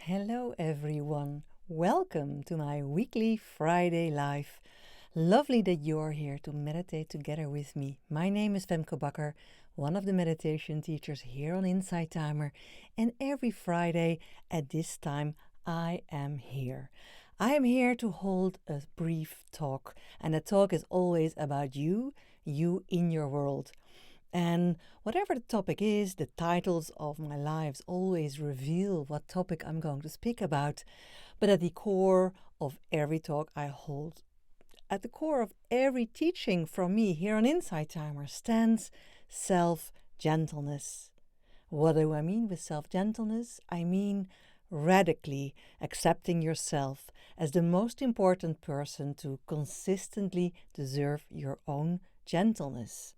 Hello everyone, welcome to my weekly Friday live. Lovely that you're here to meditate together with me. My name is Femke Bakker, one of the meditation teachers here on Insight Timer, and every Friday at this time I am here. I am here to hold a brief talk, and the talk is always about you in your world. And whatever the topic is, the titles of my lives always reveal what topic I'm going to speak about. But at the core of every talk I hold, at the core of every teaching from me here on Insight Timer stands self-gentleness. What do I mean with self-gentleness? I mean radically accepting yourself as the most important person to consistently deserve your own gentleness.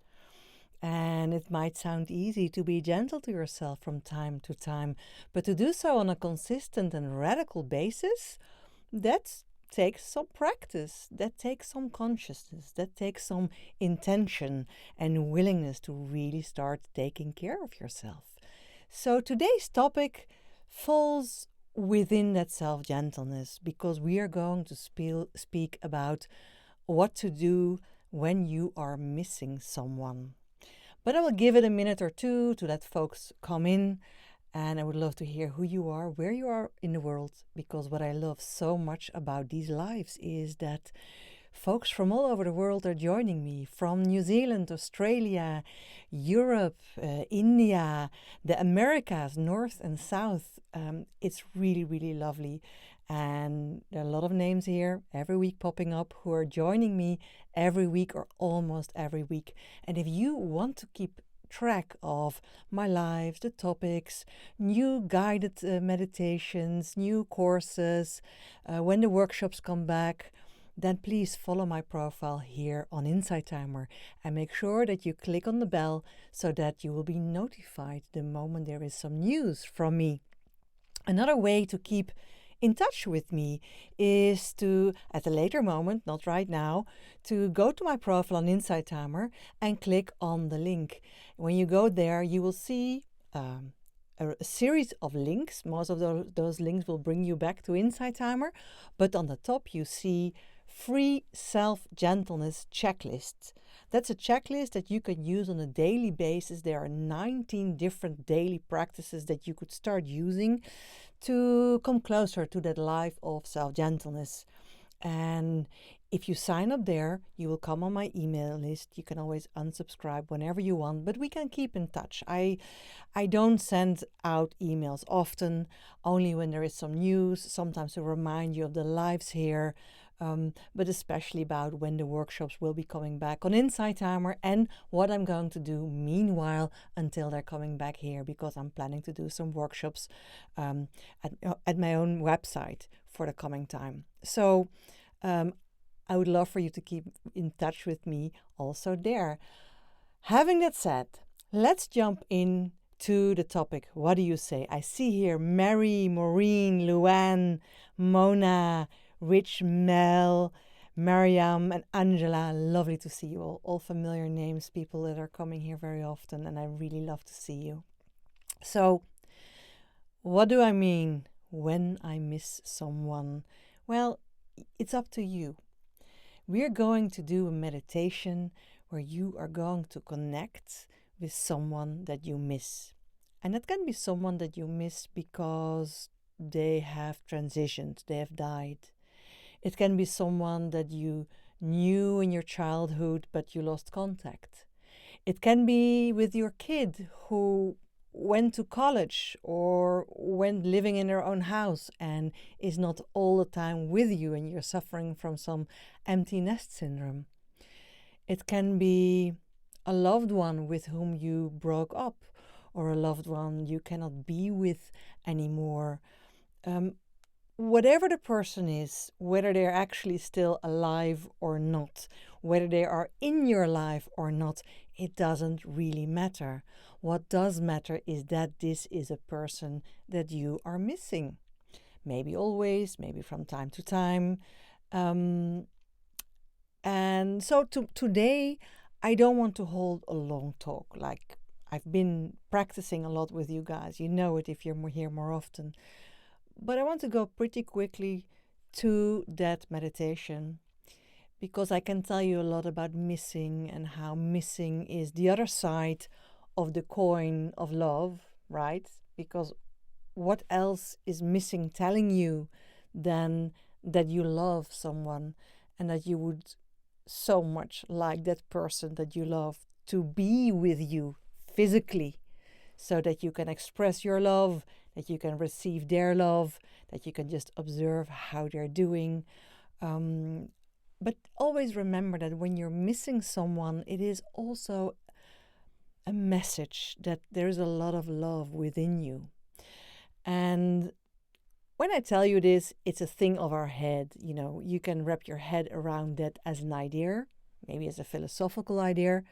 And it might sound easy to be gentle to yourself from time to time, but to do so on a consistent and radical basis, that takes some practice, that takes some consciousness, that takes some intention and willingness to really start taking care of yourself. So today's topic falls within that self-gentleness because we are going to speak about what to do when you are missing someone. But I will give it a minute or two to let folks come in. And I would love to hear who you are, where you are in the world, because what I love so much about these lives is that folks from all over the world are joining me, from New Zealand, Australia, Europe, India, the Americas, North and South. It's really, really lovely. And there are a lot of names here every week popping up who are joining me every week or almost every week. And if you want to keep track of my lives, the topics, new guided meditations, new courses, when the workshops come back, then please follow my profile here on Insight Timer and make sure that you click on the bell so that you will be notified the moment there is some news from me. Another way to keep in touch with me is to, at a later moment, not right now, to go to my profile on Insight Timer and click on the link. When you go there, you will see a series of links. Most of those links will bring you back to Insight Timer, but on the top you see free self-gentleness checklist. That's a checklist that you can use on a daily basis. There are 19 different daily practices that you could start using to come closer to that life of self-gentleness. And if you sign up there, you will come on my email list. You can always unsubscribe whenever you want, but we can keep in touch. I don't send out emails often, only when there is some news, sometimes to remind you of the lives here, but especially about when the workshops will be coming back on Insight Timer and what I'm going to do meanwhile until they're coming back here, because I'm planning to do some workshops at my own website for the coming time. So I would love for you to keep in touch with me also there. Having that said, let's jump in to the topic. What do you say? I see here Mary, Maureen, Luann, Mona, Rich, Mel, Mariam, and Angela. Lovely to see you all familiar names, people that are coming here very often, and I really love to see you. So, what do I mean when I miss someone? Well, it's up to you. We're going to do a meditation where you are going to connect with someone that you miss. And that can be someone that you miss because they have transitioned, they have died. It can be someone that you knew in your childhood but you lost contact. It can be with your kid who went to college or went living in their own house and is not all the time with you and you're suffering from some empty nest syndrome. It can be a loved one with whom you broke up or a loved one you cannot be with anymore. Whatever the person is, whether they're actually still alive or not, whether they are in your life or not, it doesn't really matter. What does matter is that this is a person that you are missing. Maybe always, maybe from time to time. And so today, I don't want to hold a long talk. Like I've been practicing a lot with you guys. You know it if you're here more often. But I want to go pretty quickly to that meditation because I can tell you a lot about missing and how missing is the other side of the coin of love, right? Because what else is missing telling you than that you love someone and that you would so much like that person that you love to be with you physically so that you can express your love, that you can receive their love, that you can just observe how they're doing. But always remember that when you're missing someone, it is also a message that there is a lot of love within you. And when I tell you this, it's a thing of our head. You can wrap your head around that as an idea, maybe as a philosophical idea.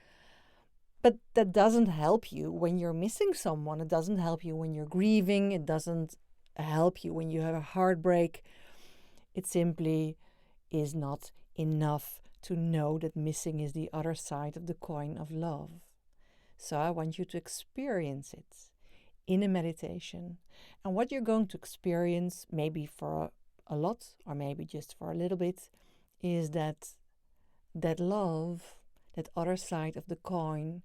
But that doesn't help you when you're missing someone. It doesn't help you when you're grieving. It doesn't help you when you have a heartbreak. It simply is not enough to know that missing is the other side of the coin of love. So I want you to experience it in a meditation. And what you're going to experience, maybe for a lot or maybe just for a little bit, is that love, that other side of the coin,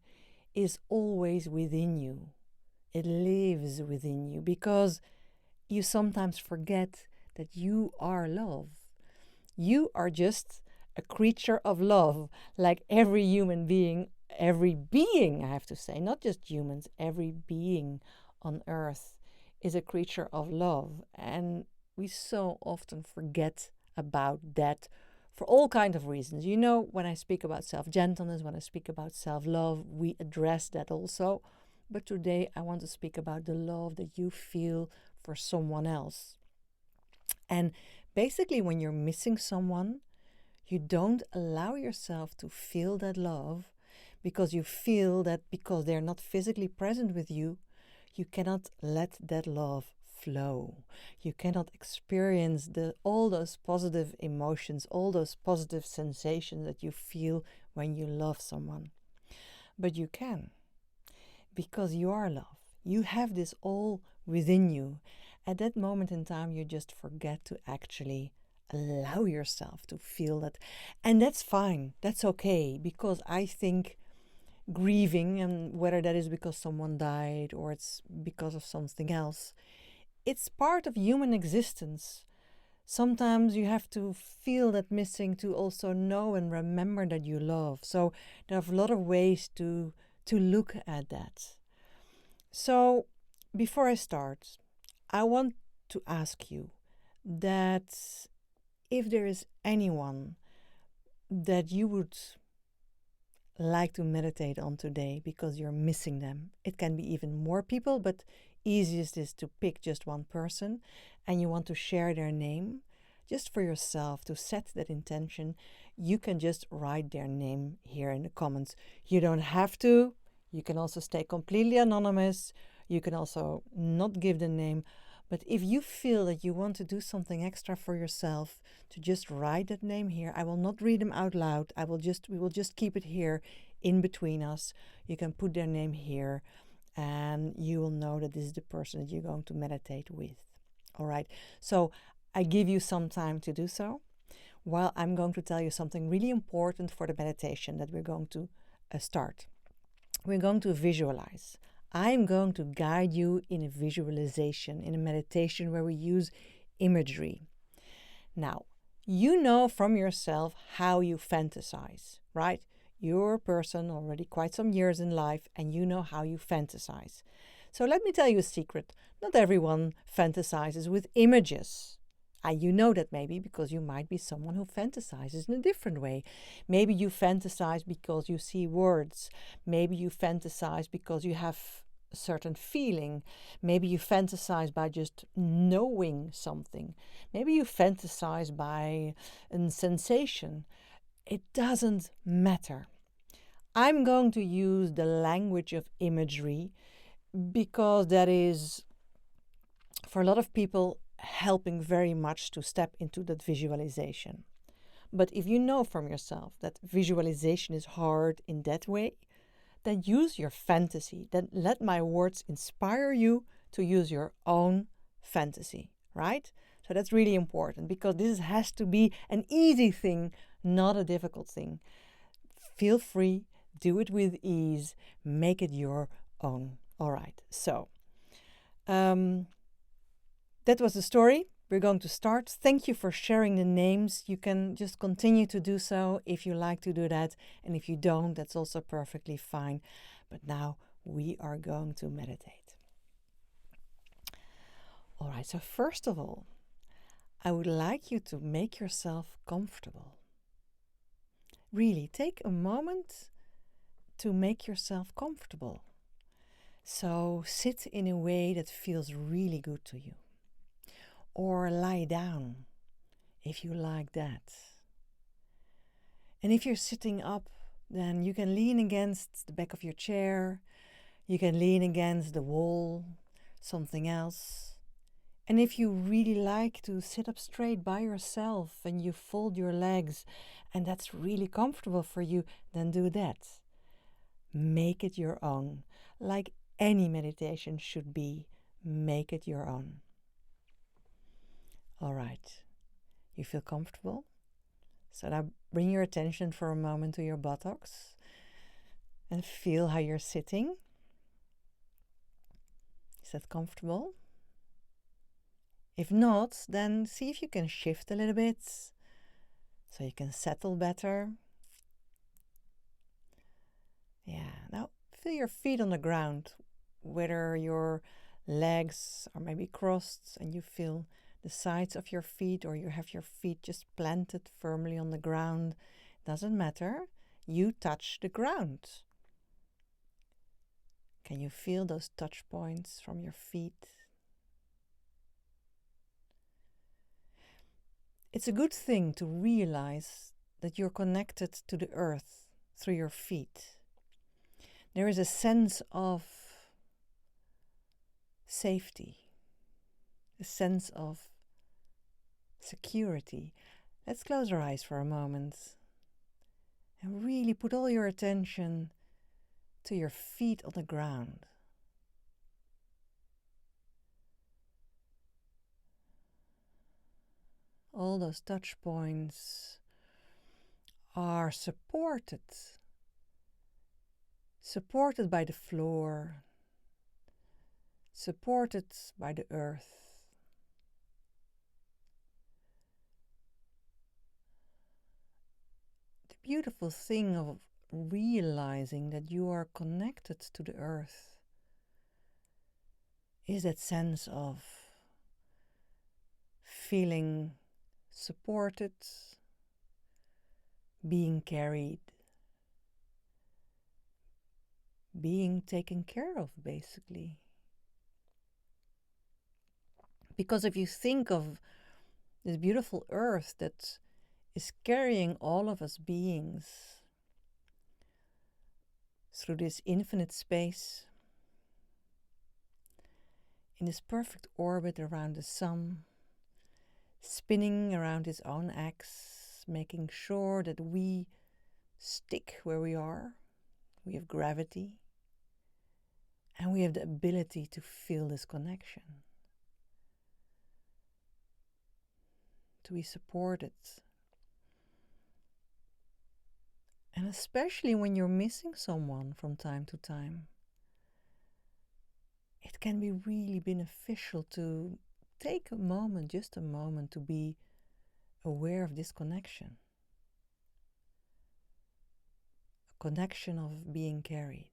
is always within you. It lives within you because you sometimes forget that you are love. You are just a creature of love, like every human being, every being, I have to say, not just humans, every being on earth is a creature of love. And we so often forget about that for all kinds of reasons. When I speak about self-gentleness, when I speak about self-love, we address that also. But today I want to speak about the love that you feel for someone else. And basically, when you're missing someone, you don't allow yourself to feel that love because you feel that because they're not physically present with you, you cannot let that love flow. You cannot experience all those positive emotions, all those positive sensations that you feel when you love someone. But you can, because you are love. You have this all within you. At that moment in time, you just forget to actually allow yourself to feel that. And that's fine. That's okay, because I think grieving, and whether that is because someone died or it's because of something else, it's part of human existence. Sometimes you have to feel that missing to also know and remember that you love. So there are a lot of ways to look at that. So before I start, I want to ask you that if there is anyone that you would like to meditate on today because you're missing them. It can be even more people, but easiest is to pick just one person and you want to share their name just for yourself to set that intention. You can just write their name here in the comments. You don't have to. You can also stay completely anonymous. You can also not give the name. But if you feel that you want to do something extra for yourself, to just write that name here, I will not read them out loud. We will just keep it here in between us. You can put their name here and you will know that this is the person that you're going to meditate with. All right. So I give you some time to do so while I'm going to tell you something really important for the meditation that we're going to start. We're going to visualize. I'm going to guide you in a visualization, in a meditation where we use imagery. Now, you know from yourself how you fantasize, right? You're a person already quite some years in life and you know how you fantasize. So let me tell you a secret. Not everyone fantasizes with images. You know that maybe because you might be someone who fantasizes in a different way. Maybe you fantasize because you see words. Maybe you fantasize because you have a certain feeling. Maybe you fantasize by just knowing something. Maybe you fantasize by a sensation. It doesn't matter. I'm going to use the language of imagery because that is, for a lot of people, helping very much to step into that visualization. But if you know from yourself that visualization is hard in that way, then use your fantasy. Then let my words inspire you to use your own fantasy, right? So that's really important, because this has to be an easy thing, not a difficult thing. Feel free, do it with ease, make it your own. All right, so that was the story. We're going to start. Thank you for sharing the names. You can just continue to do so if you like to do that. And if you don't, that's also perfectly fine. But now we are going to meditate. All right, so first of all, I would like you to make yourself comfortable. Really, take a moment to make yourself comfortable. So sit in a way that feels really good to you. Or lie down if you like that. And if you're sitting up, then you can lean against the back of your chair, you can lean against the wall, something else. And if you really like to sit up straight by yourself and you fold your legs and that's really comfortable for you, then do that. Make it your own. Like any meditation should be, make it your own. All right, you feel comfortable? So now bring your attention for a moment to your buttocks and feel how you're sitting. Is that comfortable? If not, then see if you can shift a little bit so you can settle better. Yeah, now feel your feet on the ground, whether your legs are maybe crossed and you feel the sides of your feet, or you have your feet just planted firmly on the ground. Doesn't matter. You touch the ground. Can you feel those touch points from your feet? It's a good thing to realize that you're connected to the earth through your feet. There is a sense of safety, a sense of security. Let's close our eyes for a moment and really put all your attention to your feet on the ground. All those touch points are supported by the floor, supported by the earth. The beautiful thing of realizing that you are connected to the earth is that sense of feeling supported, being carried, being taken care of, basically. Because if you think of this beautiful earth that is carrying all of us beings through this infinite space, in this perfect orbit around the sun, spinning around its own axis, making sure that we stick where we are. We have gravity, and we have the ability to feel this connection, to be supported. And especially when you're missing someone from time to time, it can be really beneficial to take a moment, just a moment, to be aware of this connection. A connection of being carried.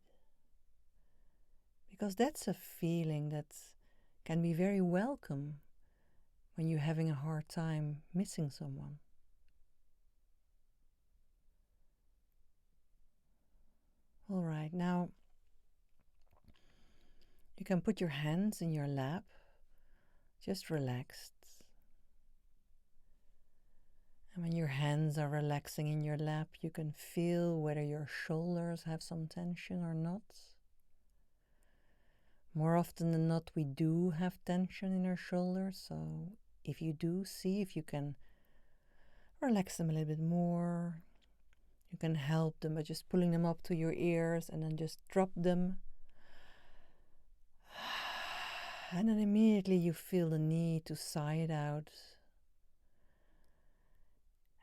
Because that's a feeling that can be very welcome when you're having a hard time missing someone. All right, now you can put your hands in your lap, just relaxed. And when your hands are relaxing in your lap, you can feel whether your shoulders have some tension or not. More often than not, we do have tension in our shoulders, so if you do, see if you can relax them a little bit more. You can help them by just pulling them up to your ears and then just drop them. And then immediately you feel the need to sigh it out.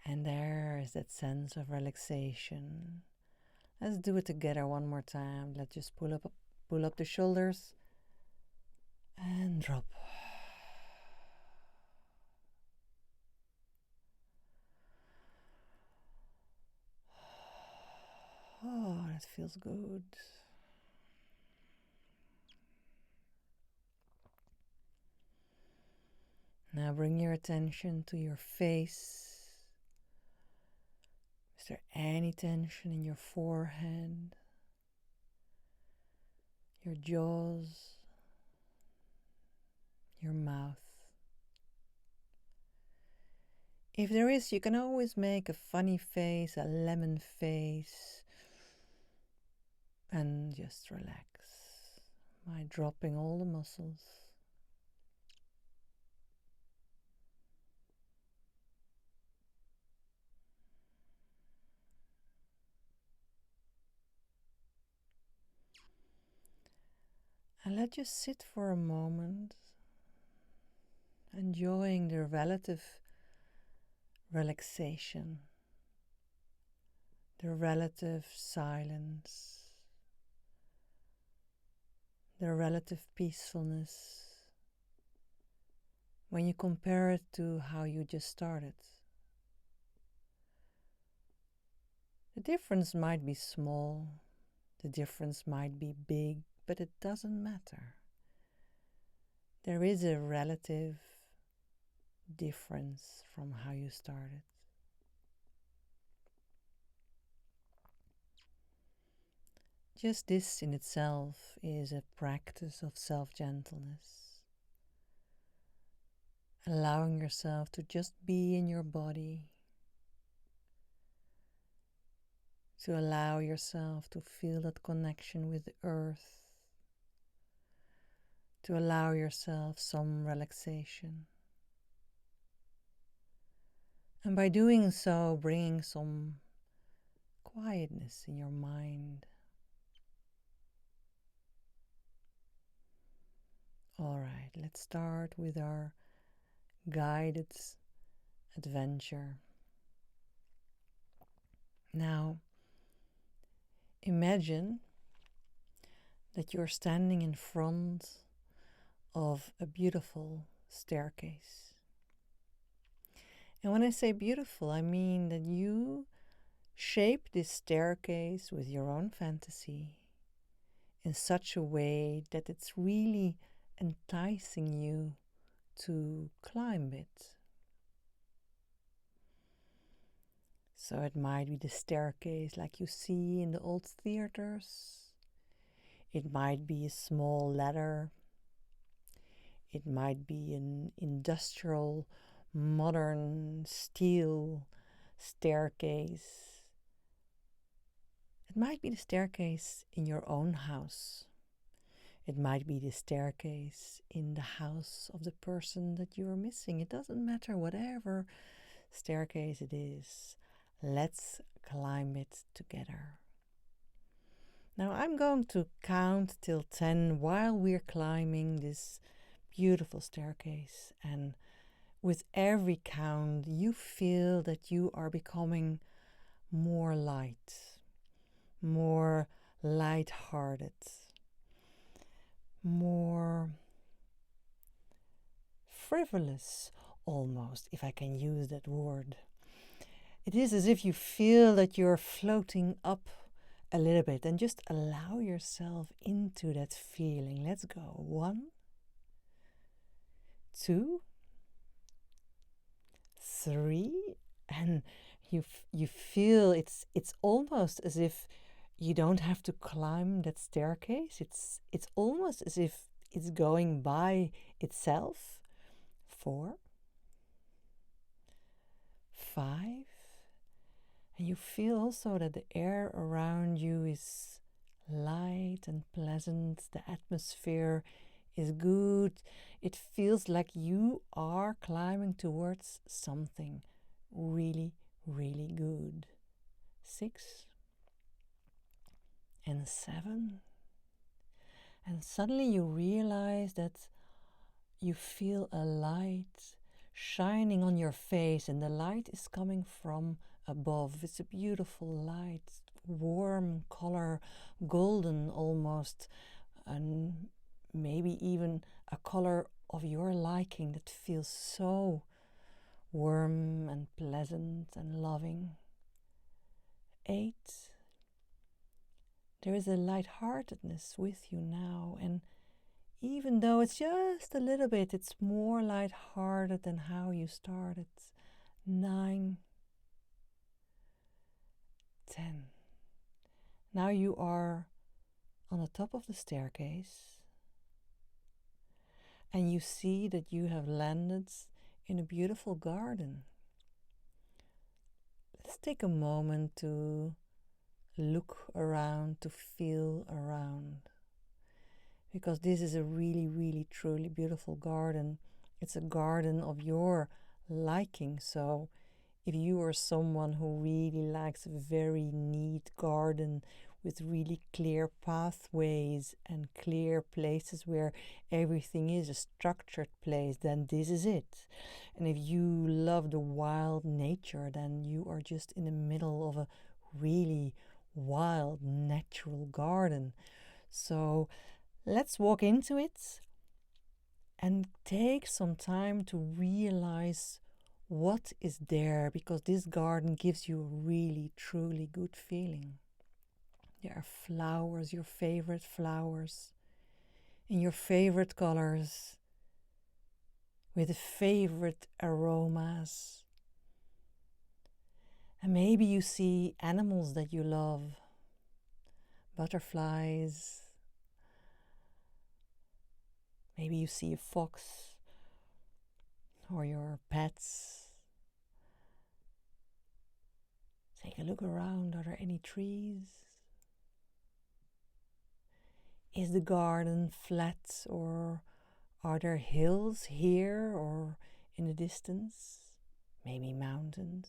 And there is that sense of relaxation. Let's do it together one more time. Let's just pull up the shoulders and drop. Oh, that feels good. Now bring your attention to your face. Is there any tension in your forehead, your jaws, your mouth? If there is, you can always make a funny face, a lemon face, and just relax by dropping all the muscles. And let just sit for a moment, enjoying the relative relaxation, the relative silence, the relative peacefulness when you compare it to how you just started. The difference might be small, the difference might be big, but it doesn't matter. There is a relative difference from how you started. Just this in itself is a practice of self-gentleness. Allowing yourself to just be in your body, to allow yourself to feel that connection with the earth, to allow yourself some relaxation. And by doing so, bringing some quietness in your mind. All right, let's start with our guided adventure. Now, imagine that you're standing in front of a beautiful staircase. And when I say beautiful, I mean that you shape this staircase with your own fantasy in such a way that it's really enticing you to climb it. So it might be the staircase like you see in the old theaters. It might be a small ladder. It might be an industrial, modern steel staircase. It might be the staircase in your own house. It might be the staircase in the house of the person that you are missing. It doesn't matter, whatever staircase it is. Let's climb it together. Now I'm going to count till 10 while we're climbing this beautiful staircase. And with every count, you feel that you are becoming more light, more light-hearted, more frivolous almost, if I can use that word. It is as if you feel that you're floating up a little bit, and just allow yourself into that feeling. Let's go. 1, 2, 3, and you feel it's almost as if you don't have to climb that staircase. It's almost as if it's going by itself. 4, 5, and you feel also that the air around you is light and pleasant. The atmosphere is good. It feels like you are climbing towards something really, really good. 6 and 7. And suddenly you realize that you feel a light shining on your face, and the light is coming from above. It's a beautiful light, warm color, golden almost, and maybe even a color of your liking that feels so warm and pleasant and loving. 8. There is a lightheartedness with you now, and even though it's just a little bit, it's more lighthearted than how you started. 9, 10. Now you are on the top of the staircase, and you see that you have landed in a beautiful garden. Let's take a moment to look around, to feel around, because this is a really, really, truly beautiful garden. It's a garden of your liking. So if you are someone who really likes a very neat garden with really clear pathways and clear places where everything is a structured place, then this is it. And if you love the wild nature, then you are just in the middle of a really wild natural garden. So let's walk into it and take some time to realize what is there, because this garden gives you a really, truly good feeling. There are flowers, your favorite flowers, in your favorite colors, with the favorite aromas. And maybe you see animals that you love, butterflies. Maybe you see a fox or your pets. Take a look around. Are there any trees? Is the garden flat, or are there hills here or in the distance? Maybe mountains.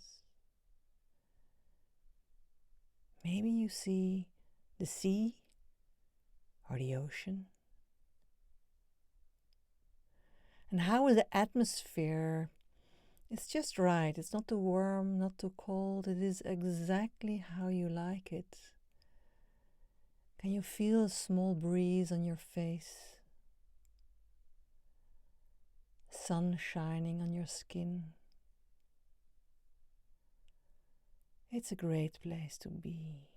Maybe you see the sea or the ocean. And how is the atmosphere? It's just right. It's not too warm, not too cold. It is exactly how you like it. Can you feel a small breeze on your face? Sun shining on your skin? It's a great place to be.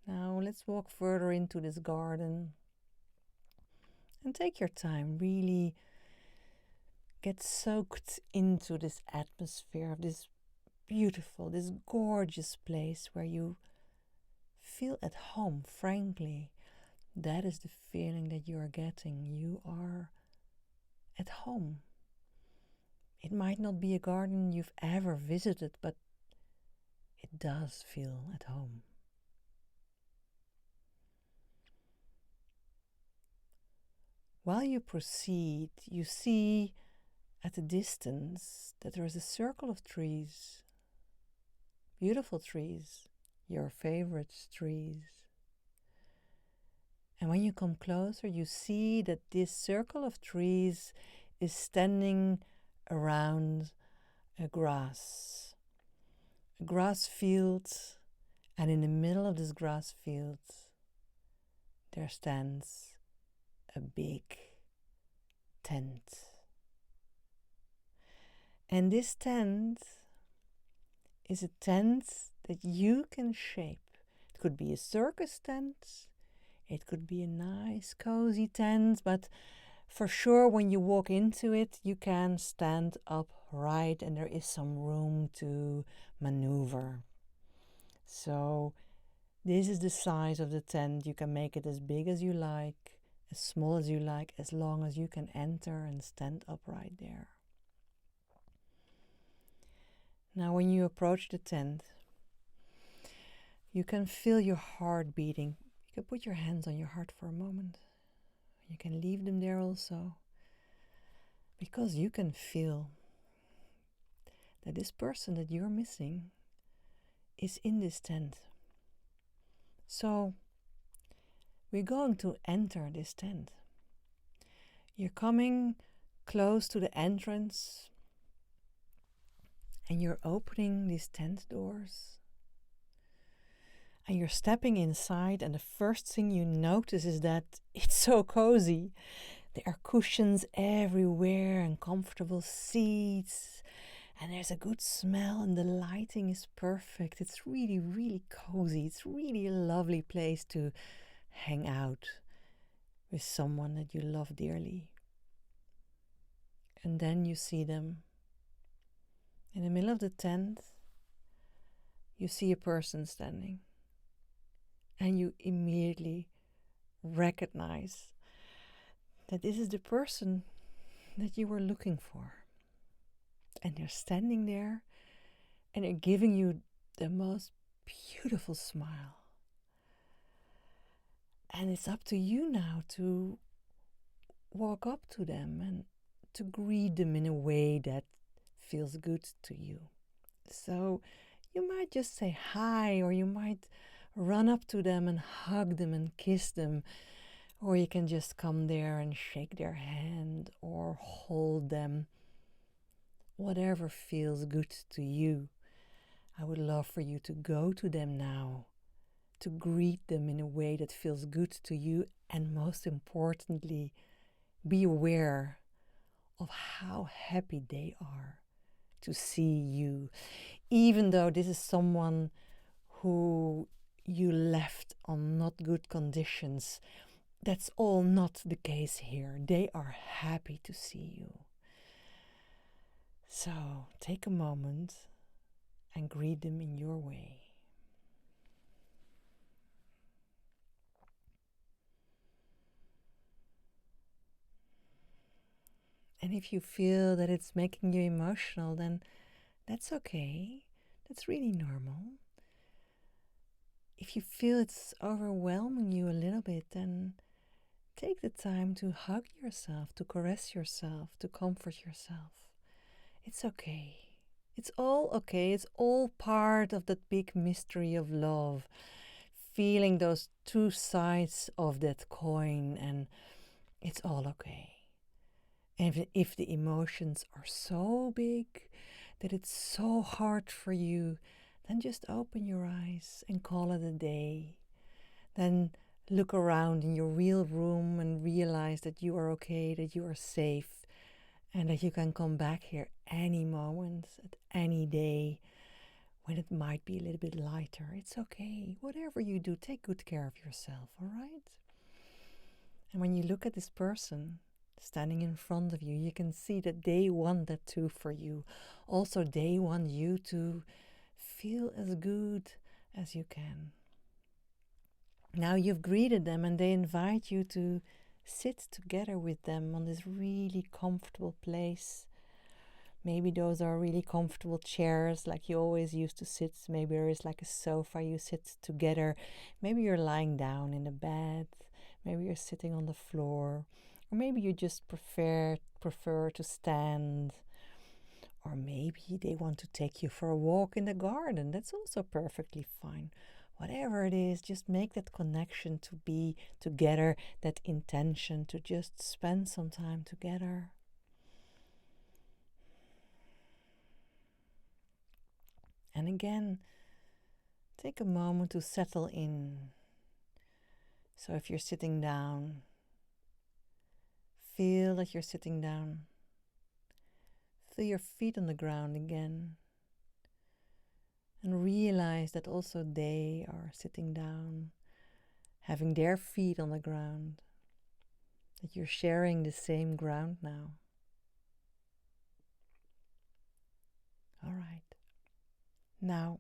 Now let's walk further into this garden and take your time. Really get soaked into this atmosphere of this beautiful, this gorgeous place where you feel at home. Frankly, that is the feeling that you are getting. You are at home. It might not be a garden you've ever visited, but it does feel at home. While you proceed, you see at a distance that there is a circle of trees, beautiful trees, your favorite trees. And when you come closer, you see that this circle of trees is standing around a grass field, and in the middle of this grass field there stands a big tent. And this tent is a tent that you can shape. It could be a circus tent, it could be a nice cozy tent, but for sure when you walk into it you can stand upright and there is some room to maneuver. So this is the size of the tent. You can make it as big as you like, as small as you like, as long as you can enter and stand upright there. Now when you approach the tent, you can feel your heart beating. You can put your hands on your heart for a moment. You can leave them there also, because you can feel that this person that you're missing is in this tent. So we're going to enter this tent. You're coming close to the entrance and you're opening these tent doors and you're stepping inside, and the first thing you notice is that it's so cozy. There are cushions everywhere and comfortable seats, and there's a good smell, and the lighting is perfect. It's really, really cozy. It's really a lovely place to hang out with someone that you love dearly. And then you see them in the middle of the tent. You see a person standing, and you immediately recognize that this is the person that you were looking for. And they're standing there, and they're giving you the most beautiful smile. And it's up to you now to walk up to them and to greet them in a way that feels good to you. So you might just say hi, or you might run up to them and hug them and kiss them, or you can just come there and shake their hand or hold them. Whatever feels good to you. I would love for you to go to them now, to greet them in a way that feels good to you, and most importantly, be aware of how happy they are to see you, even though this is someone who you left on not good conditions. That's all not the case here. They are happy to see you. So take a moment and greet them in your way. And if you feel that it's making you emotional, then that's okay. That's really normal. If you feel it's overwhelming you a little bit, then take the time to hug yourself, to caress yourself, to comfort yourself. It's okay. It's all okay. It's all part of that big mystery of love. Feeling those two sides of that coin, and it's all okay. And if the emotions are so big that it's so hard for you, then just open your eyes and call it a day. Then look around in your real room and realize that you are okay, that you are safe, and that you can come back here any moment, at any day, when it might be a little bit lighter. It's okay. Whatever you do, take good care of yourself, all right? And when you look at this person standing in front of you, you can see that they want that too for you. Also, they want you to feel as good as you can. Now you've greeted them, and they invite you to sit together with them on this really comfortable place. Maybe those are really comfortable chairs like you always used to sit. Maybe there is like a sofa you sit together. Maybe you're lying down in a bed. Maybe you're sitting on the floor. Or maybe you just prefer to stand. Or maybe they want to take you for a walk in the garden. That's also perfectly fine. Whatever it is, just make that connection to be together, that intention to just spend some time together. And again, take a moment to settle in. So if you're sitting down, feel that you're sitting down. Feel your feet on the ground again. And realize that also they are sitting down, having their feet on the ground. That you're sharing the same ground now. All right. Now,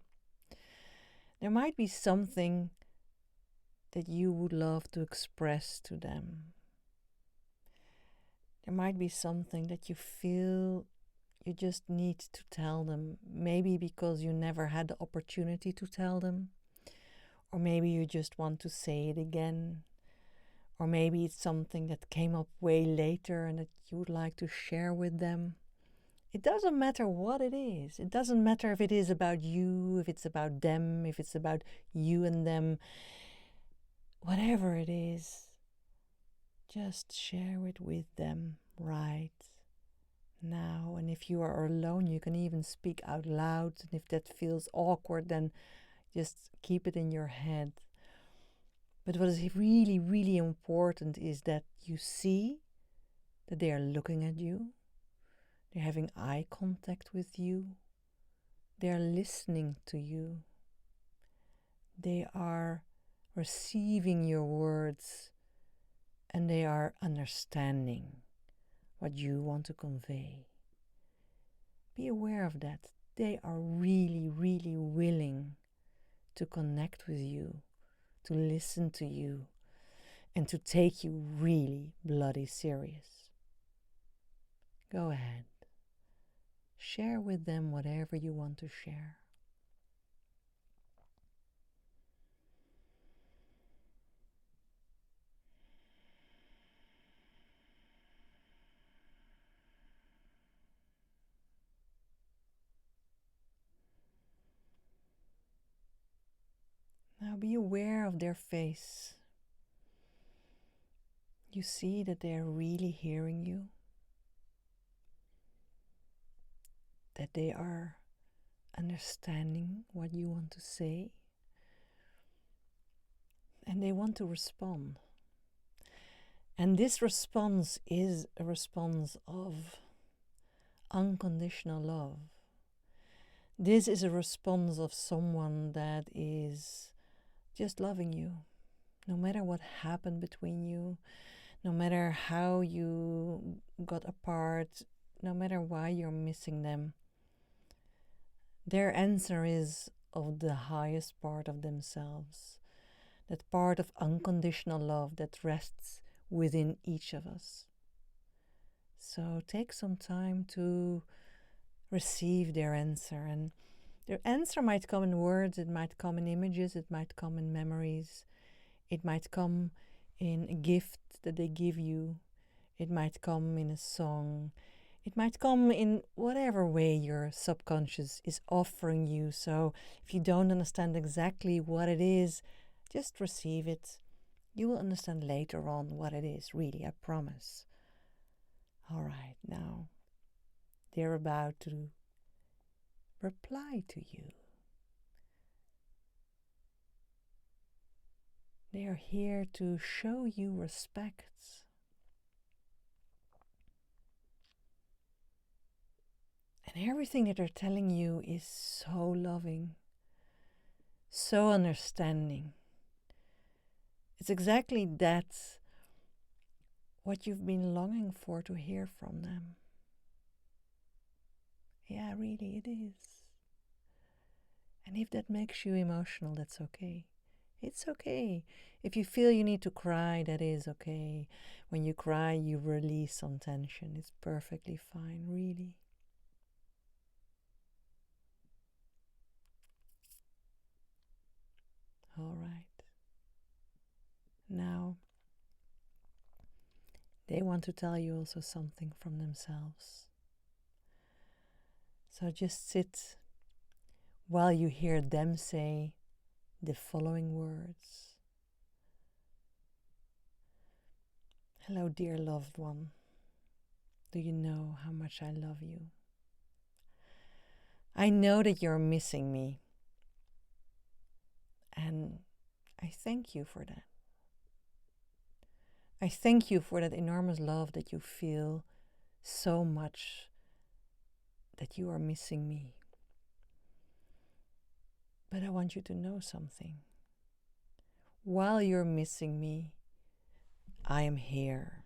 there might be something that you would love to express to them. There might be something that you feel you just need to tell them, maybe because you never had the opportunity to tell them, or maybe you just want to say it again, or maybe it's something that came up way later and that you would like to share with them. It doesn't matter what it is. It doesn't matter if it is about you, if it's about them, if it's about you and them. Whatever it is, just share it with them right Now, and if you are alone, you can even speak out loud. And if that feels awkward, then just keep it in your head. But what is really, really important is that you see that they are looking at you. They're having eye contact with you. They're listening to you. They are receiving your words, and they are understanding what you want to convey. Be aware of that. They are really, really willing to connect with you, to listen to you, and to take you really bloody serious. Go ahead. Share with them whatever you want to share. Now be aware of their face. You see that they are really hearing you, that they are understanding what you want to say, and they want to respond. And this response is a response of unconditional love. This is a response of someone that is just loving you, no matter what happened between you, no matter how you got apart, no matter why you're missing them. Their answer is of the highest part of themselves, that part of unconditional love that rests within each of us. So take some time to receive their answer, and their answer might come in words, it might come in images, it might come in memories, it might come in a gift that they give you, it might come in a song, it might come in whatever way your subconscious is offering you. So if you don't understand exactly what it is, just receive it. You will understand later on what it is, really, I promise. All right, now they're about to reply to you. They are here to show you respect. And everything that they're telling you is so loving, so understanding. It's exactly that what you've been longing for to hear from them. Yeah, really, it is. And if that makes you emotional, that's okay. It's okay. If you feel you need to cry, that is okay. When you cry, you release some tension. It's perfectly fine, really. All right. Now, they want to tell you also something from themselves. So just sit while you hear them say the following words. Hello, dear loved one. Do you know how much I love you? I know that you're missing me, and I thank you for that. I thank you for that enormous love that you feel so much that you are missing me. But I want you to know something. While you're missing me, I am here.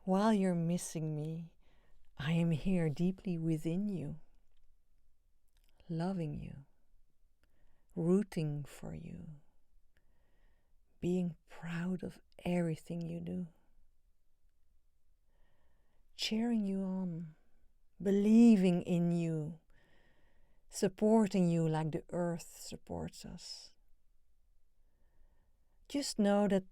While you're missing me, I am here deeply within you, loving you, rooting for you, being proud of everything you do, cheering you on, believing in you, supporting you like the earth supports us. Just know that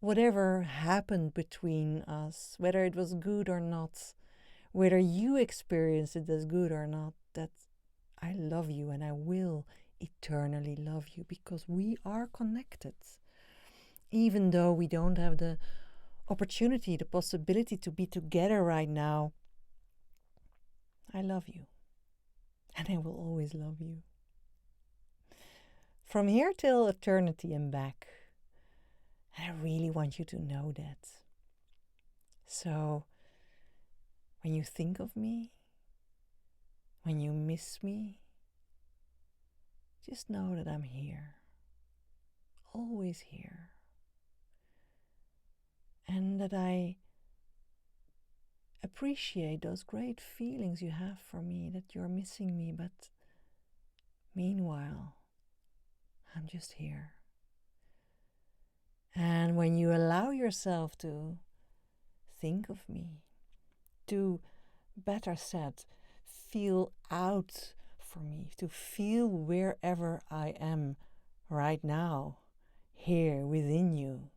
whatever happened between us, whether it was good or not, whether you experienced it as good or not, that I love you and I will eternally love you because we are connected. Even though we don't have the opportunity, the possibility to be together right now, I love you. And I will always love you. From here till eternity and back. And I really want you to know that. So, when you think of me, when you miss me, just know that I'm here. Always here. And that I appreciate those great feelings you have for me, that you're missing me, but meanwhile, I'm just here. And when you allow yourself to think of me, to, better said, feel out for me, to feel wherever I am right now, here within you,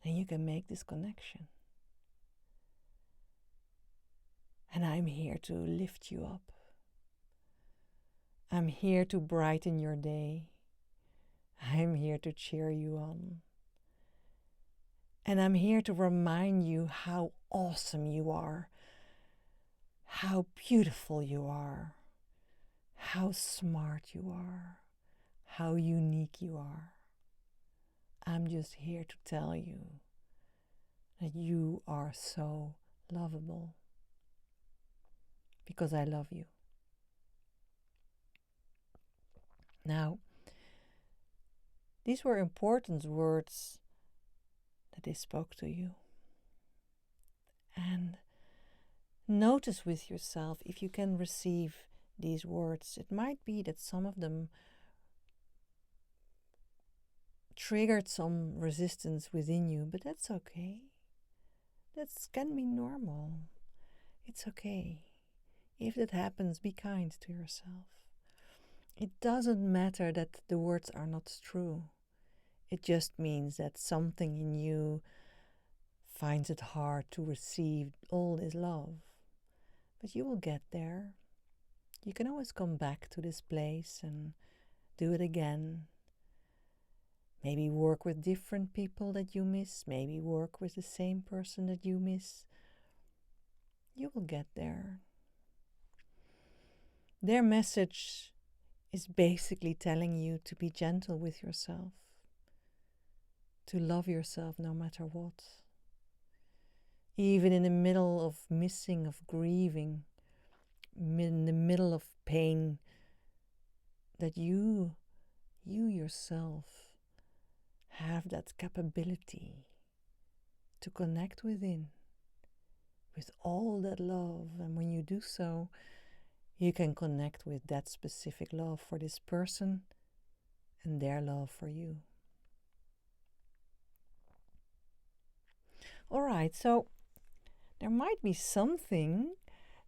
then you can make this connection. And I'm here to lift you up. I'm here to brighten your day. I'm here to cheer you on. And I'm here to remind you how awesome you are, how beautiful you are, how smart you are, how unique you are. I'm just here to tell you that you are so lovable, because I love you. Now, these were important words that they spoke to you. And notice with yourself if you can receive these words. It might be that some of them triggered some resistance within you, but that's okay. That can be normal. It's okay. If that happens, be kind to yourself. It doesn't matter that the words are not true. It just means that something in you finds it hard to receive all this love. But you will get there. You can always come back to this place and do it again. Maybe work with different people that you miss. Maybe work with the same person that you miss. You will get there. Their message is basically telling you to be gentle with yourself, to love yourself no matter what. Even in the middle of missing, of grieving, in the middle of pain, that you yourself have that capability to connect within with all that love. And when you do so, you can connect with that specific love for this person and their love for you. All right, so there might be something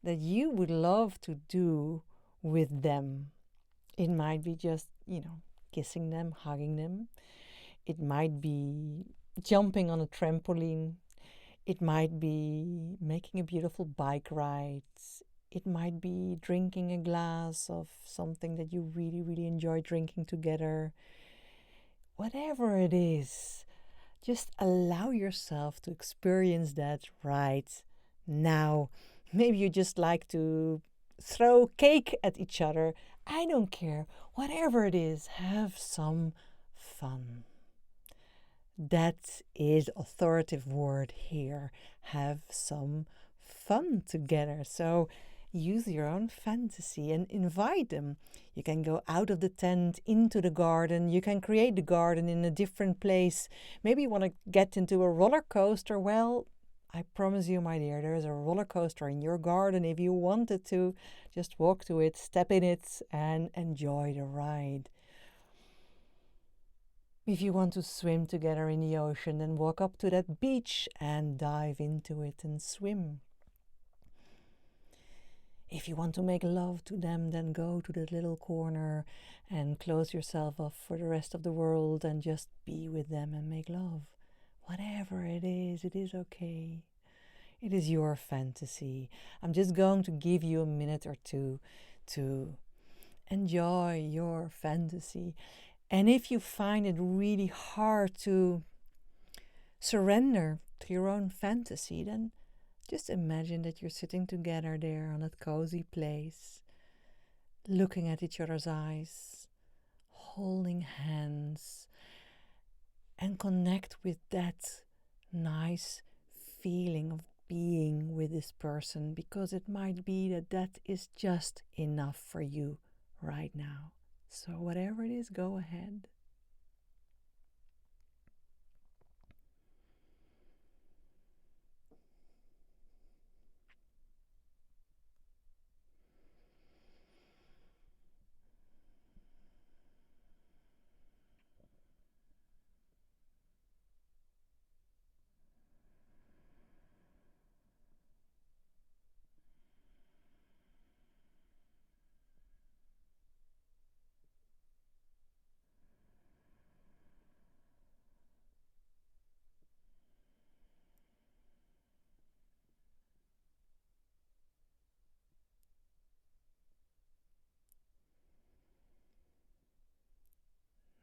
that you would love to do with them. It might be just, kissing them, hugging them. It might be jumping on a trampoline. It might be making a beautiful bike ride. It might be drinking a glass of something that you really, really enjoy drinking together. Whatever it is, just allow yourself to experience that right now. Maybe you just like to throw cake at each other. I don't care. Whatever it is, have some fun. That is authoritative word here. Have some fun together. So use your own fantasy and invite them. You can go out of the tent into the garden. You can create the garden in a different place. Maybe you want to get into a roller coaster. Well, I promise you, my dear, there is a roller coaster in your garden. If you wanted to, just walk to it, step in it, and enjoy the ride. If you want to swim together in the ocean, then walk up to that beach and dive into it and swim. If you want to make love to them, then go to that little corner and close yourself off for the rest of the world and just be with them and make love. Whatever it is okay. It is your fantasy. I'm just going to give you a minute or two to enjoy your fantasy. And if you find it really hard to surrender to your own fantasy, then just imagine that you're sitting together there on that cozy place, looking at each other's eyes, holding hands, and connect with that nice feeling of being with this person, because it might be that that is just enough for you right now. So whatever it is, go ahead.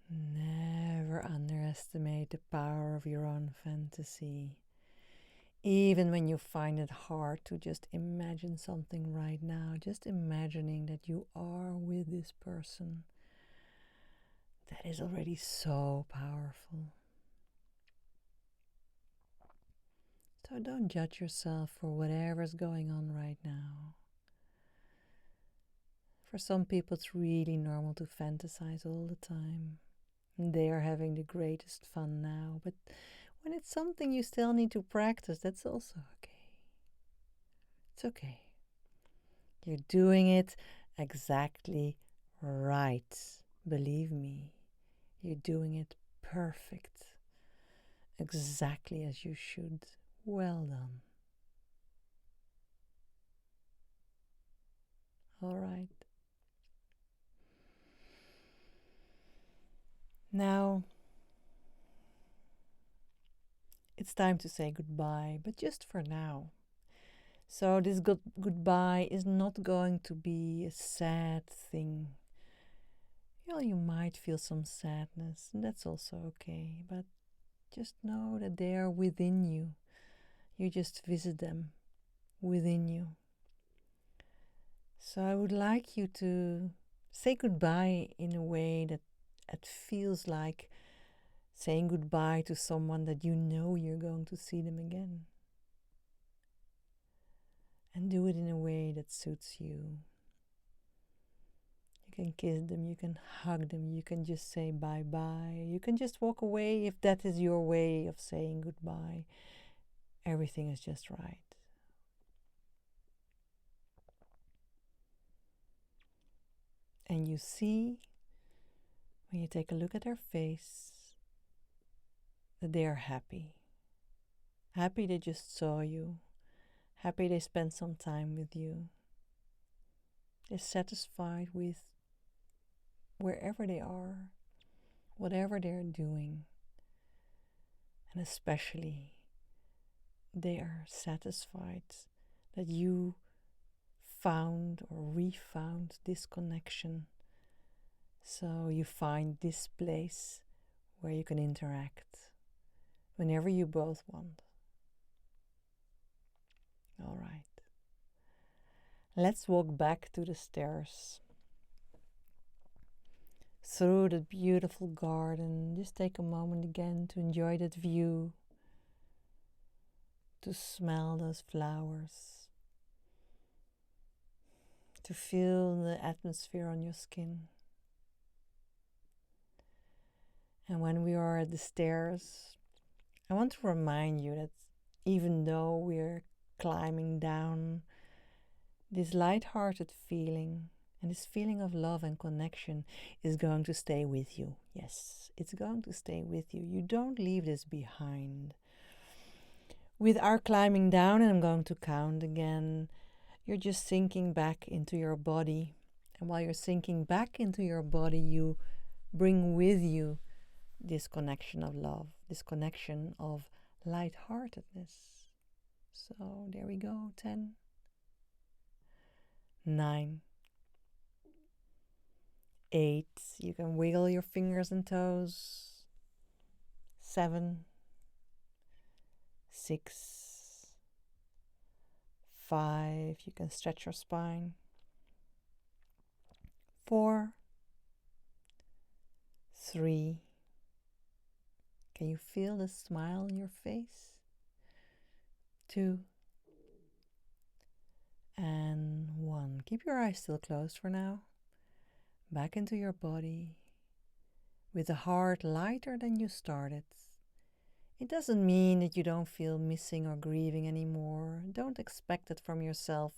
Never underestimate the power of your own fantasy. Even when you find it hard to just imagine something right now, just imagining that you are with this person, that is already so powerful. So don't judge yourself for whatever's going on right now. For some people, it's really normal to fantasize all the time. They are having the greatest fun now, but when it's something you still need to practice, that's also okay. It's okay. You're doing it exactly right. Believe me, you're doing it perfect. Exactly as you should. Well done. All right. Now, it's time to say goodbye, but just for now. So, this goodbye is not going to be a sad thing. Well, you might feel some sadness, and that's also okay, but just know that they are within you. You just visit them within you. So, I would like you to say goodbye in a way that it feels like saying goodbye to someone that you know you're going to see them again. And do it in a way that suits you. You can kiss them, you can hug them, you can just say bye-bye. You can just walk away if that is your way of saying goodbye. Everything is just right. And you see, when you take a look at their face, that they are happy. Happy they just saw you. Happy they spent some time with you. They're satisfied with wherever they are, whatever they're doing. And especially, they are satisfied that you found or refound this connection. So you find this place where you can interact whenever you both want. All right. Let's walk back to the stairs. Through the beautiful garden. Just take a moment again to enjoy that view, to smell those flowers, to feel the atmosphere on your skin. And when we are at the stairs, I want to remind you that even though we're climbing down, this light-hearted feeling and this feeling of love and connection is going to stay with you. Yes, it's going to stay with you. You don't leave this behind. With our climbing down, and I'm going to count again, you're just sinking back into your body. And while you're sinking back into your body, you bring with you this connection of love, this connection of lightheartedness. So there we go. 10, 9, 8. You can wiggle your fingers and toes. 7, 6, 5, you can stretch your spine. 4, 3, can you feel the smile on your face? 2, and 1. Keep your eyes still closed for now. Back into your body with the heart lighter than you started. It doesn't mean that you don't feel missing or grieving anymore. Don't expect it from yourself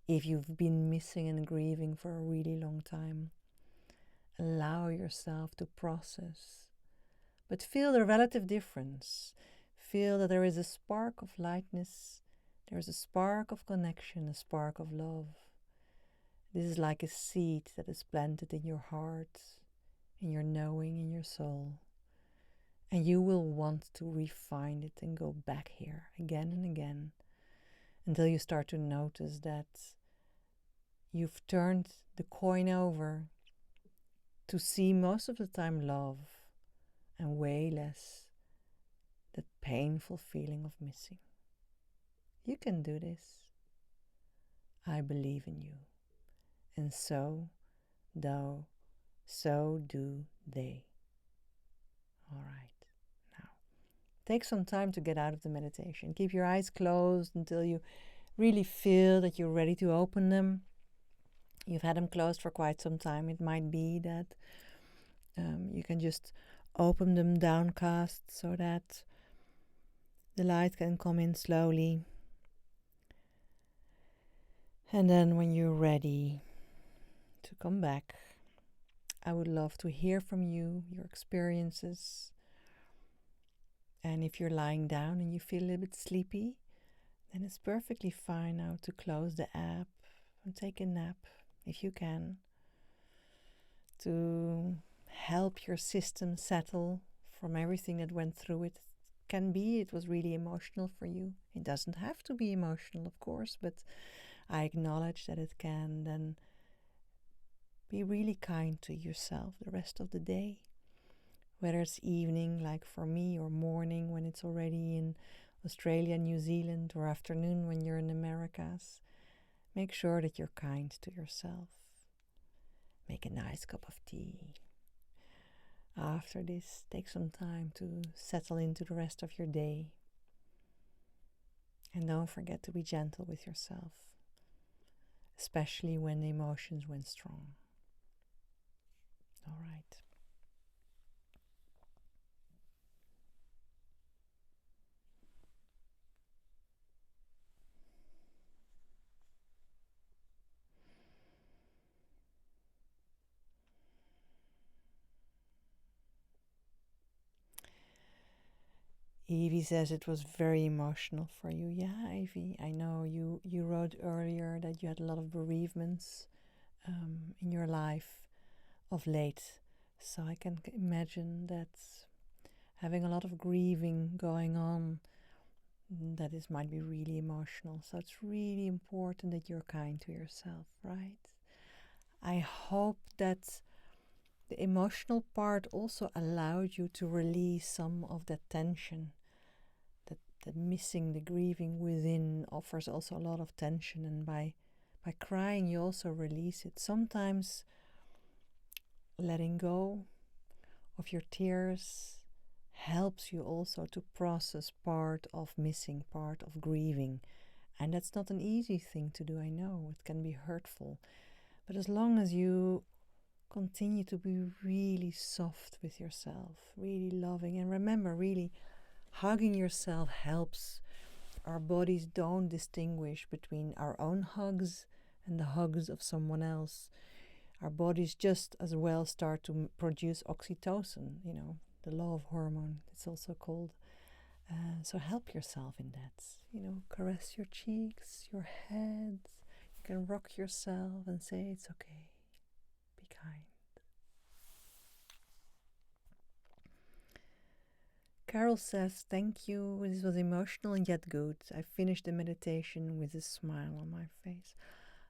if you've been missing and grieving for a really long time. Allow yourself to process, but feel the relative difference. Feel that there is a spark of lightness, there is a spark of connection, a spark of love. This is like a seed that is planted in your heart, in your knowing, in your soul. And you will want to refine it and go back here again and again until you start to notice that you've turned the coin over to see most of the time love and way less that painful feeling of missing. You can do this. I believe in you. And so do they. All right. Take some time to get out of the meditation. Keep your eyes closed until you really feel that you're ready to open them. You've had them closed for quite some time. It might be that you can just open them downcast so that the light can come in slowly. And then when you're ready to come back, I would love to hear from you, your experiences. And if you're lying down and you feel a little bit sleepy, then it's perfectly fine now to close the app and take a nap if you can, to help your system settle from everything that went through it. Can be it was really emotional for you. It doesn't have to be emotional, of course, but I acknowledge that it can. Then be really kind to yourself the rest of the day. Whether it's evening, like for me, or morning when it's already in Australia, New Zealand, or afternoon when you're in the Americas. Make sure that you're kind to yourself. Make a nice cup of tea. After this, take some time to settle into the rest of your day. And don't forget to be gentle with yourself, especially when the emotions went strong. All right. Evie says it was very emotional for you. Yeah, Evie, I know you wrote earlier that you had a lot of bereavements in your life of late. So I can imagine that having a lot of grieving going on, that this might be really emotional. So it's really important that you're kind to yourself, right? I hope that the emotional part also allowed you to release some of that tension. That missing, the grieving within offers also a lot of tension, and by crying you also release it. Sometimes letting go of your tears helps you also to process part of missing, part of grieving. And that's not an easy thing to do, I know. It can be hurtful. But as long as you continue to be really soft with yourself, really loving, and remember, really hugging yourself helps. Our bodies don't distinguish between our own hugs and the hugs of someone else. Our bodies just as well start to produce oxytocin, the love hormone, it's also called. So help yourself in that. Caress your cheeks, your head. You can rock yourself and say it's okay. Be kind. Carol says, thank you. This was emotional and yet good. I finished the meditation with a smile on my face.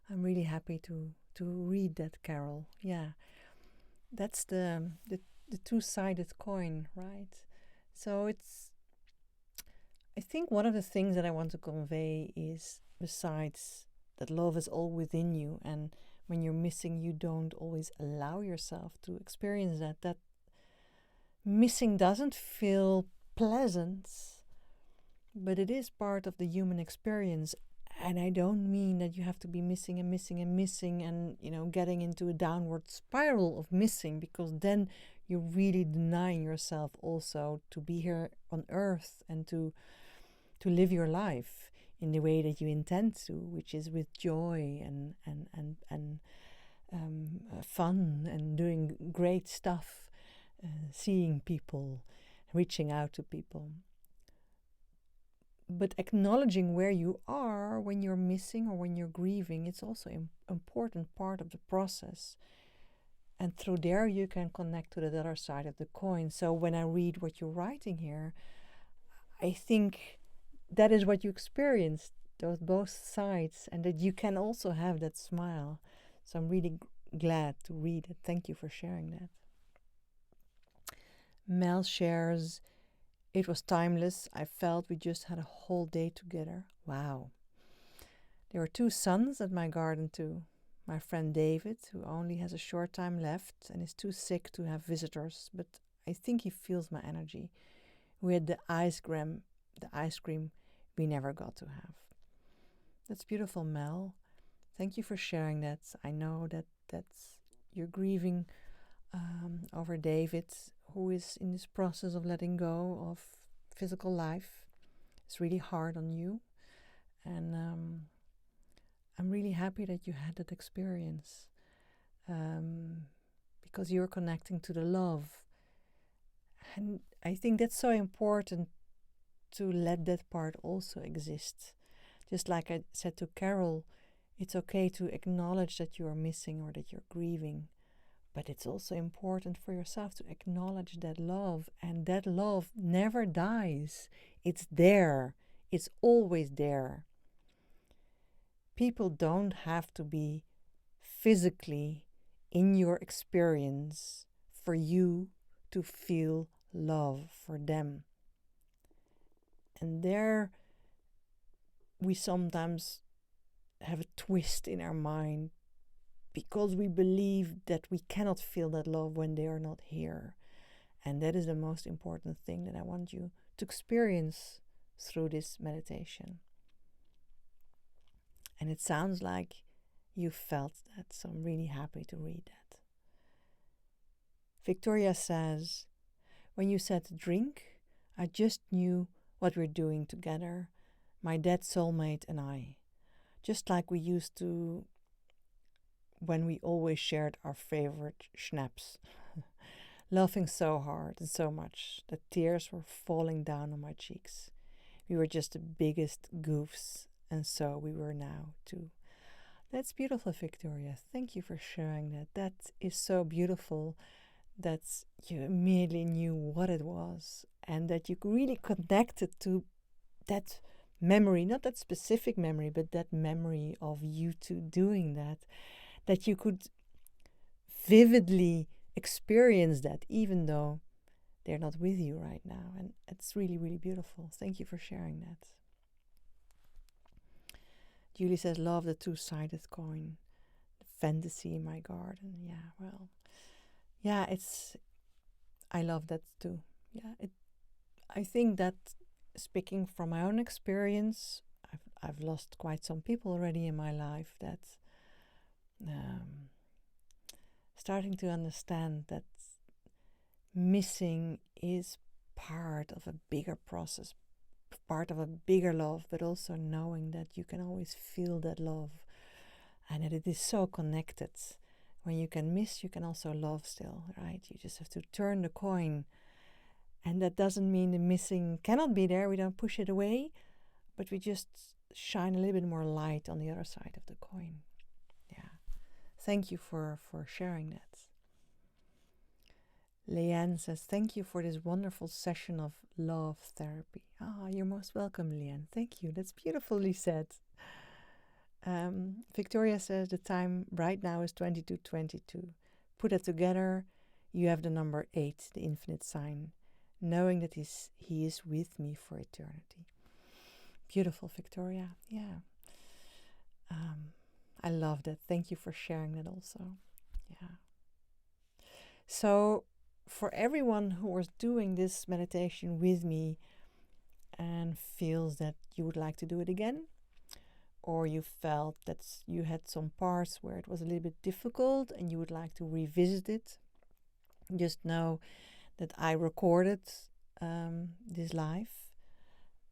I'm really happy to read that, Carol. Yeah, that's the two-sided coin, right? So I think one of the things that I want to convey is, besides that love is all within you, and when you're missing, you don't always allow yourself to experience that missing doesn't feel pleasant, but it is part of the human experience. And I don't mean that you have to be missing and missing and missing and, getting into a downward spiral of missing, because then you're really denying yourself also to be here on earth and to live your life in the way that you intend to, which is with joy and fun and doing great stuff, seeing people, reaching out to people. But acknowledging where you are when you're missing or when you're grieving, it's also an important part of the process. And through there, you can connect to the other side of the coin. So when I read what you're writing here, I think that is what you experienced, those both sides, and that you can also have that smile. So I'm really glad to read it. Thank you for sharing that. Mel shares, it was timeless. I felt we just had a whole day together. Wow. There were 2 sons at my garden too. My friend David, who only has a short time left and is too sick to have visitors, but I think he feels my energy. We had the ice cream we never got to have. That's beautiful, Mel. Thank you for sharing that. I know that's you're grieving over David, who is in this process of letting go of physical life. It's really hard on you, and I'm really happy that you had that experience, because you're connecting to the love. And I think that's so important, to let that part also exist. Just like I said to Carol, it's okay to acknowledge that you are missing or that you're grieving, but it's also important for yourself to acknowledge that love, and that love never dies. It's there. It's always there. People don't have to be physically in your experience for you to feel love for them. And there we sometimes have a twist in our mind, because we believe that we cannot feel that love when they are not here. And that is the most important thing that I want you to experience through this meditation. And it sounds like you felt that, so I'm really happy to read that. Victoria says, when you said drink, I just knew what we're doing together, my dead soulmate and I. Just like we used to when we always shared our favorite schnapps. Laughing so hard and so much that tears were falling down on my cheeks. We were just the biggest goofs, and so we were now too. That's beautiful, Victoria. Thank you for sharing that. That is so beautiful that you immediately knew what it was, and that you really connected to that memory, not that specific memory, but that memory of you two doing that you could vividly experience that, even though they're not with you right now. And it's really, really beautiful. Thank you for sharing that. Julie says, love the 2-sided coin, the fantasy in my garden. Yeah, well, yeah, I love that too. Yeah, I think that, speaking from my own experience, I've lost quite some people already in my life, that starting to understand that missing is part of a bigger process, part of a bigger love, but also knowing that you can always feel that love, and that it is so connected. When you can miss, you can also love still, right? You just have to turn the coin. And that doesn't mean the missing cannot be there. We don't push it away, but we just shine a little bit more light on the other side of the coin. Yeah. Thank you for sharing that. Leanne says, thank you for this wonderful session of love therapy. You're most welcome, Leanne. Thank you. That's beautifully said. Victoria says, the time right now is 22:22. Put it together, you have the number 8, the infinite sign, knowing that he is with me for eternity. Beautiful, Victoria. Yeah. I love that. Thank you for sharing that also. Yeah. So, for everyone who was doing this meditation with me and feels that you would like to do it again, or you felt that you had some parts where it was a little bit difficult and you would like to revisit it, just know that I recorded this live.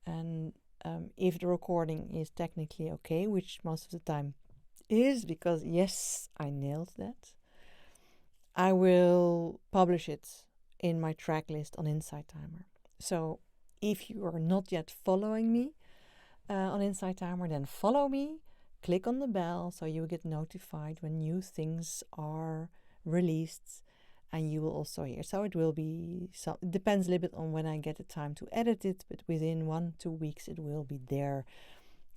And if the recording is technically okay, which most of the time is, because yes, I nailed that, I will publish it in my track list on Insight Timer. So if you are not yet following me on Insight Timer, then follow me, click on the bell so you get notified when new things are released, and you will also hear. So it will be, it depends a little bit on when I get the time to edit it, but within 1-2 weeks it will be there.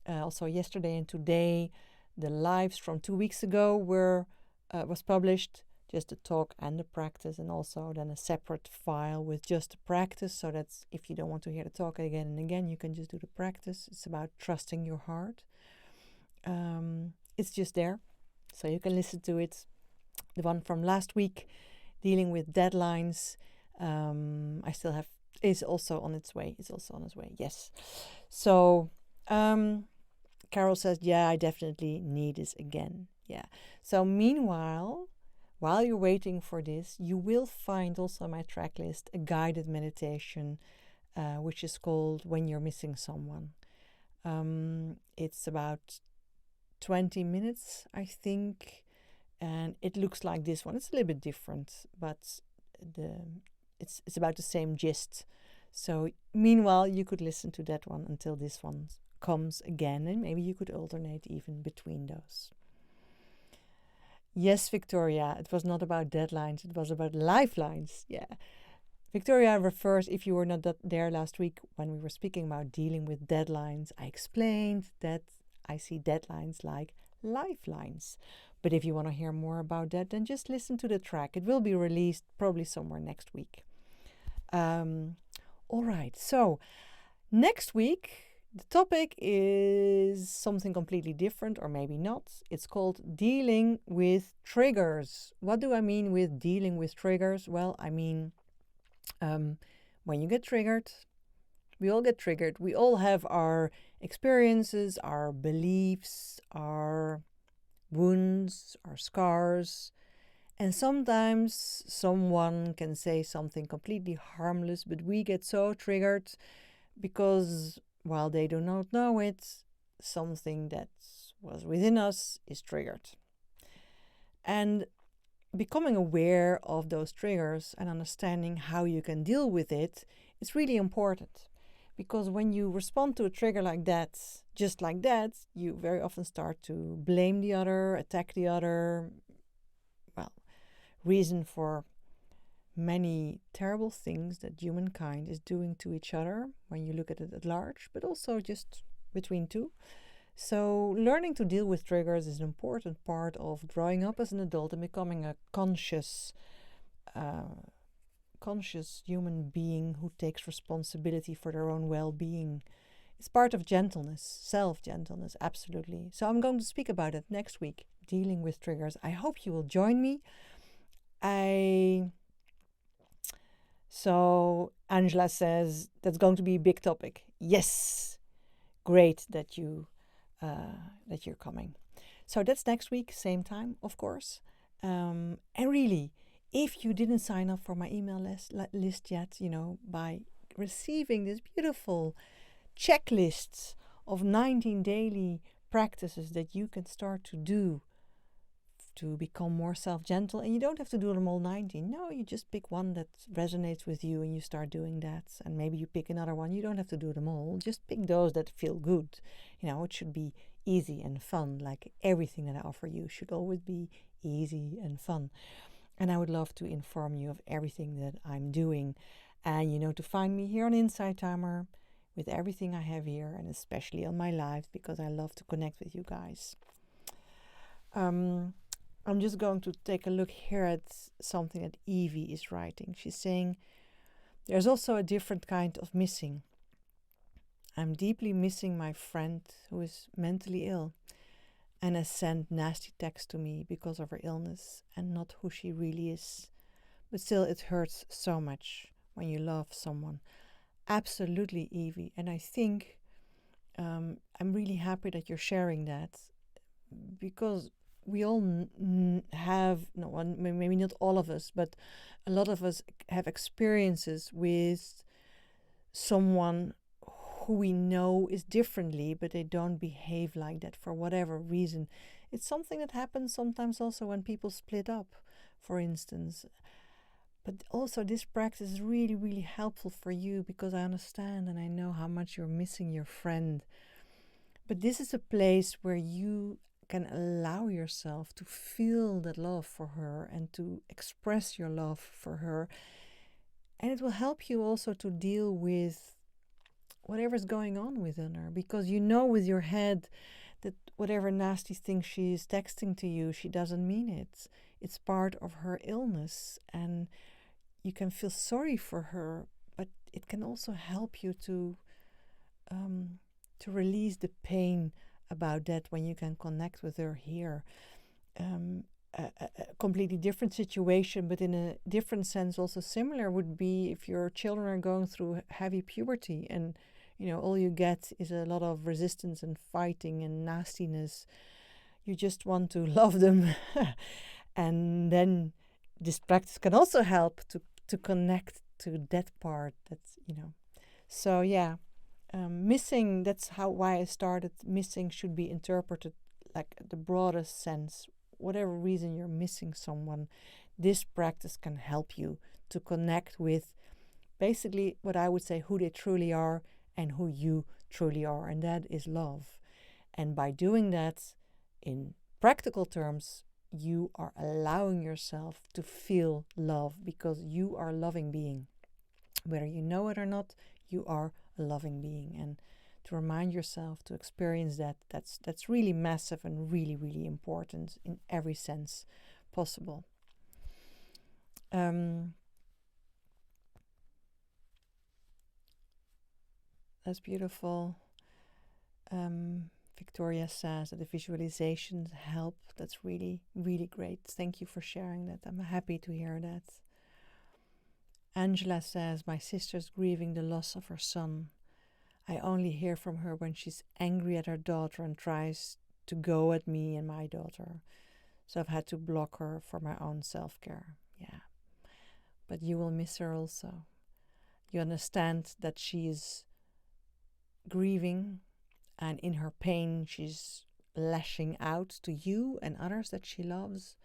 Also yesterday and today, the lives from 2 weeks ago was published, just the talk and the practice, and also then a separate file with just the practice, so that if you don't want to hear the talk again and again, you can just do the practice. It's about trusting your heart. It's just there, so you can listen to it. The one from last week, dealing with deadlines, I still have, is also on its way. It's also on its way, yes. So Carol says, yeah, I definitely need this again. Yeah. So meanwhile, while you're waiting for this, you will find also on my track list a guided meditation, which is called When You're Missing Someone. It's about 20 minutes, I think, and it looks like this one. It's a little bit different, but it's about the same gist. So meanwhile, you could listen to that one until this one comes again, and maybe you could alternate even between those. Yes, Victoria, it was not about deadlines, it was about lifelines. Yeah. Victoria refers, if you were not there last week when we were speaking about dealing with deadlines, I explained that I see deadlines like lifelines. But if you want to hear more about that, then just listen to the track. It will be released probably somewhere next week. All right, so next week, the topic is something completely different, or maybe not. It's called dealing with triggers. What do I mean with dealing with triggers? Well, I mean, when you get triggered, we all get triggered. We all have our experiences, our beliefs, our wounds, our scars. And sometimes someone can say something completely harmless, but we get so triggered because while they do not know it, something that was within us is triggered. And becoming aware of those triggers and understanding how you can deal with it is really important. Because when you respond to a trigger like that, just like that, you very often start to blame the other, attack the other. Well, reason for many terrible things that humankind is doing to each other when you look at it at large, but also just between two. So learning to deal with triggers is an important part of growing up as an adult and becoming a conscious human being who takes responsibility for their own well-being. It's part of gentleness, self-gentleness, absolutely. So I'm going to speak about it next week, dealing with triggers. I hope you will join me. So Angela says that's going to be a big topic. Yes, great that you're coming. So that's next week, same time, of course. And really, if you didn't sign up for my email list yet, by receiving this beautiful checklists of 19 daily practices that you can start to do to become more self-gentle, and you don't have to do them all 19. No, you just pick one that resonates with you and you start doing that, and maybe you pick another one. You don't have to do them all. Just pick those that feel good. It should be easy and fun. Like everything that I offer you should always be easy and fun. And I would love to inform you of everything that I'm doing. And to find me here on Insight Timer with everything I have here, and especially on my live, because I love to connect with you guys. I'm just going to take a look here at something that Evie is writing. She's saying, there's also a different kind of missing. I'm deeply missing my friend who is mentally ill and has sent nasty texts to me because of her illness and not who she really is. But still, it hurts so much when you love someone. Absolutely, Evie. And I think I'm really happy that you're sharing that, because we all have, no, maybe not all of us, but a lot of us have experiences with someone who we know is differently, but they don't behave like that for whatever reason. It's something that happens sometimes also when people split up, for instance. But also this practice is really, really helpful for you, because I understand and I know how much you're missing your friend. But this is a place where you can allow yourself to feel that love for her and to express your love for her. And it will help you also to deal with whatever's going on within her, because you know with your head that whatever nasty thing she's texting to you, she doesn't mean it. It's part of her illness, and you can feel sorry for her, but it can also help you to release the pain about that when you can connect with her here. A completely different situation, but in a different sense also similar, would be if your children are going through heavy puberty and all you get is a lot of resistance and fighting and nastiness. You just want to love them. And then this practice can also help to connect to that part. So yeah, missing, that's why I started. Missing should be interpreted like the broadest sense. Whatever reason you're missing someone, this practice can help you to connect with basically what I would say who they truly are and who you truly are, and that is love. And by doing that, in practical terms, you are allowing yourself to feel love, because you are a loving being. Whether you know it or not, you are a loving being. And to remind yourself to experience that's really massive and really, really important in every sense possible. That's beautiful. Victoria says that the visualizations help. That's really, really great. Thank you for sharing that. I'm happy to hear that. Angela says, my sister's grieving the loss of her son. I only hear from her when she's angry at her daughter and tries to go at me and my daughter. So I've had to block her for my own self-care. Yeah. But you will miss her also. You understand that she is grieving, and in her pain she's lashing out to you and others that she loves.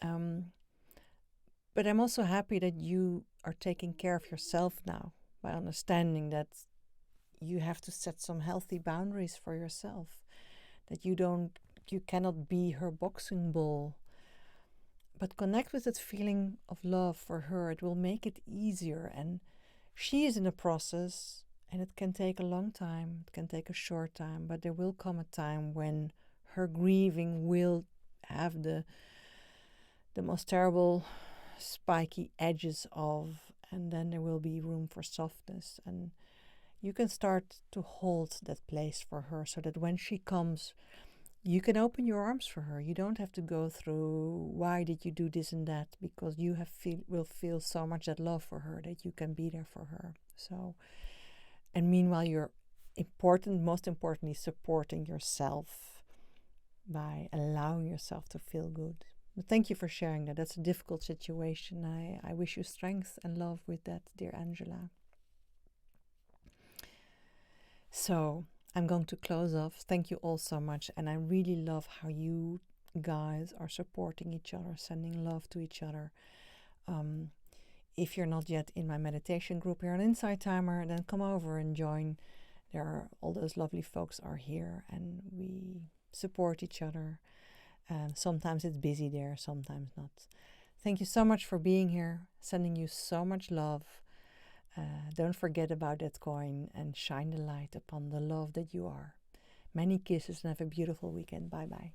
But I'm also happy that you are taking care of yourself now, by understanding that you have to set some healthy boundaries for yourself, that you cannot be her boxing ball. But connect with that feeling of love for her. It will make it easier. And she is in a process, and it can take a long time. It can take a short time. But there will come a time when her grieving will have the most terrible spiky edges of, and then there will be room for softness. And you can start to hold that place for her, so that when she comes, you can open your arms for her. You don't have to go through, why did you do this and that? Because you will feel so much that love for her that you can be there for her. So, and meanwhile, you're most importantly, supporting yourself by allowing yourself to feel good. But thank you for sharing that. That's a difficult situation. I wish you strength and love with that, dear Angela. So I'm going to close off. Thank you all so much. And I really love how you guys are supporting each other, sending love to each other. If you're not yet in my meditation group here on Insight Timer, then come over and join. All those lovely folks are here, and we support each other. And sometimes it's busy there, sometimes not. Thank you so much for being here. Sending you so much love. Don't forget about that coin, and shine the light upon the love that you are. Many kisses, and have a beautiful weekend. Bye-bye.